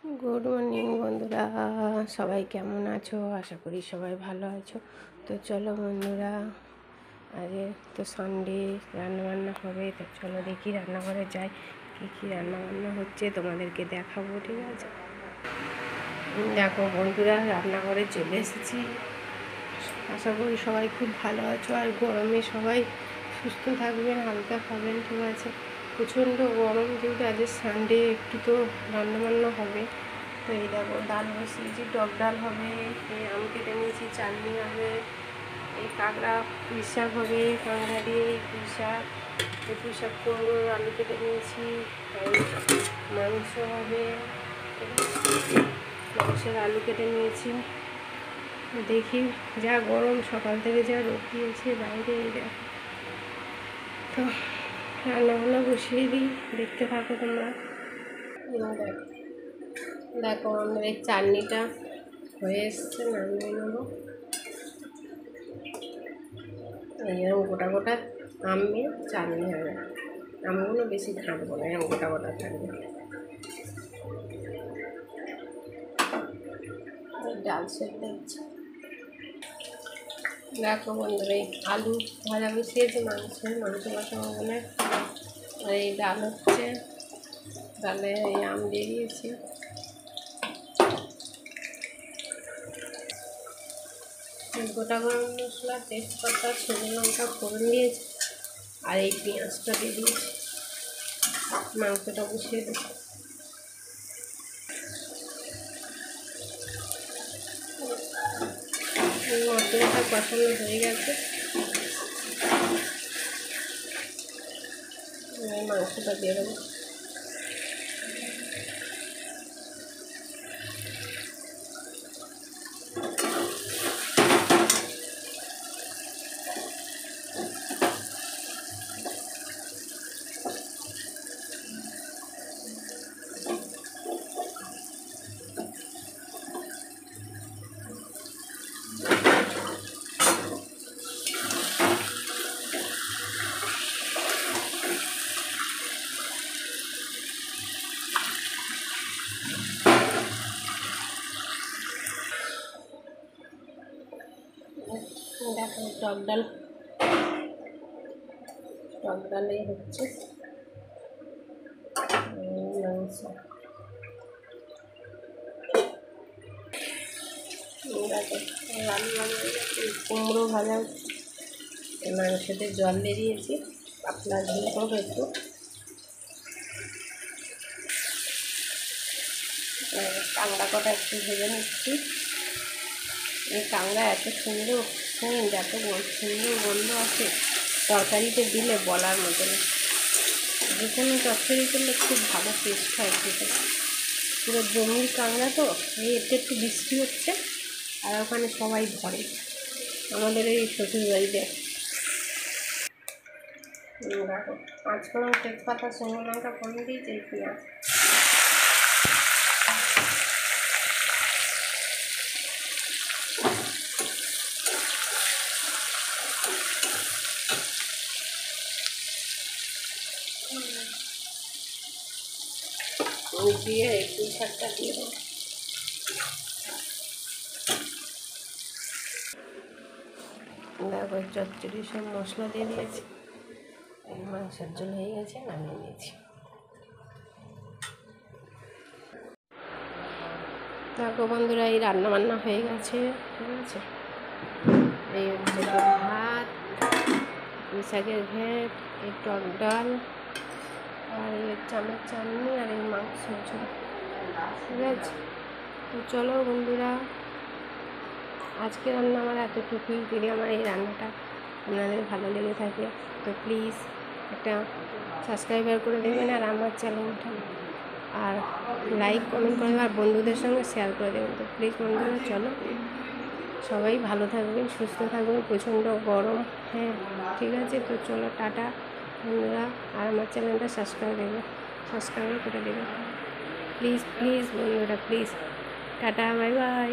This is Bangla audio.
গুড মর্নিং বন্ধুরা, সবাই কেমন আছো? আশা করি সবাই ভালো আছো। তো চলো বন্ধুরা, আজ তো সানডে, রান্নাবান্না হবে। তো চলো দেখি রান্নাঘরে যাই, কী রান্নাবান্না হচ্ছে তোমাদেরকে দেখাবো। ঠিক আছে, দেখো বন্ধুরা, রান্নাঘরে চলে এসেছি। আশা করি সবাই খুব ভালো আছো, আর গরমে সবাই সুস্থ থাকবেন, হালকা খাবেন। ঠিক আছে, প্রচণ্ড গরম, যেহেতু আজ সানডে একটু তো রান্নাবান্না হবে। তো এই দেখো, ডাল বসিয়েছি, টক ডাল হবে, এই আম কেটে নিয়েছি, চাটনি হবে, এই কাঁকড়া পুঁই শাক হবে, কাঁকড়া দিয়ে এই পুঁই শাক করবো, আলু কেটে নিয়েছি, এই মাংস হবে, মাংসের আলু কেটে নিয়েছি। দেখি, যা গরম, সকাল থেকে যা রোদ দিয়েছে বাইরে, এই দেখো। তো রান্নাবান্না বসিয়ে দিই, দেখতে থাকো তোমরা। দেখো আমাদের এই চাটনিটা হয়ে এসছে, নামিয়ে নেবো। এরকম গোটা গোটা আম নিয়ে চাটনি হবে, আমগুলো বেশি ঘাঁটবো না, এরকম গোটা গোটা থাকবে। ডাল সেদ্ধ হচ্ছে। দেখো বন্ধুরা, এই আলু ভাজা বসিয়েছি, মাংস বসাবো বলে। আর এই ডাল হচ্ছে, ডালে এই আম দিয়ে দিয়েছি। গোটা গরম মশলা, তেজপাতা, শুকনো লঙ্কা ফোড়ন দিয়েছি, আর এই পেঁয়াজটা দিয়ে দিয়েছি। মাংসটা বসিয়ে দেবো। মশলাটা কষানো হয়ে গেছে, মাংসটা দিয়ে দেবো। দেখো টক ডালেই হচ্ছে মাংস। দেখো রান্না কুমড়ো ভাজা, মাংসতে জল দিয়ে দিয়েছি, পাতলা ঝোল করবো একটু। কাঁকড়া কটা একটু ভেজে নিচ্ছি। এই কাঁকড়া এত সুন্দর সেন্ট, এত সুন্দর গন্ধ আছে, তরকারিতে দিলে বলার মতো না। যে কোনো তরকারি করলে খুব ভালো টেস্ট হয় খেতে। পুরো জমির কাঁকড়া তো, এই একটু বৃষ্টি হচ্ছে, আর ওখানে সবাই ধরে আমাদের এই শ্বশুর বাড়িতে। দেখো পাঁচফোড়ন, তেজপাতা, শুকনো লঙ্কা ফোড়ন দিয়েছি, এই পেঁয়াজ। দিয়ে এই পুঁই শাকটা দিয়ে দেবো। দেখো চচ্চড়ি সব মশলা দিয়ে দিয়েছি, এই মাংসের ঝোল হয়ে গেছে, নামিয়ে নিয়েছি। দেখো বন্ধুরা, এই রান্নাবান্না হয়ে গেছে। ঠিক আছে, এই হচ্ছে ভাত, পুঁই শাকের ঘ্যাঁট, এই টক ডাল, আর এই হচ্ছে আমার চাটনি, আর এই মাংসের ঝোল। ঠিক আছে, তো চলো বন্ধুরা, আজকে রান্না আমার এতটুকুই। যদি আমার এই রান্নাটা আপনাদের ভালো লেগে থাকে তো প্লিজ একটা সাবস্ক্রাইবার করে দেবেন, আর আমার চ্যানেলটা আর লাইক কমেন্ট করে দেবেন, আর বন্ধুদের সঙ্গে শেয়ার করে দেবেন। তো প্লিজ বন্ধুরা, চলো সবাই ভালো থাকবেন, সুস্থ থাকবেন, প্রচণ্ড গরম। হ্যাঁ ঠিক আছে, তো চলো টাটা বন্ধুরা, আর আমার চ্যানেলটা সাবস্ক্রাইব করে দেবেন প্লিজ বন্ধুরা, প্লিজ টাটা, বাই বাই।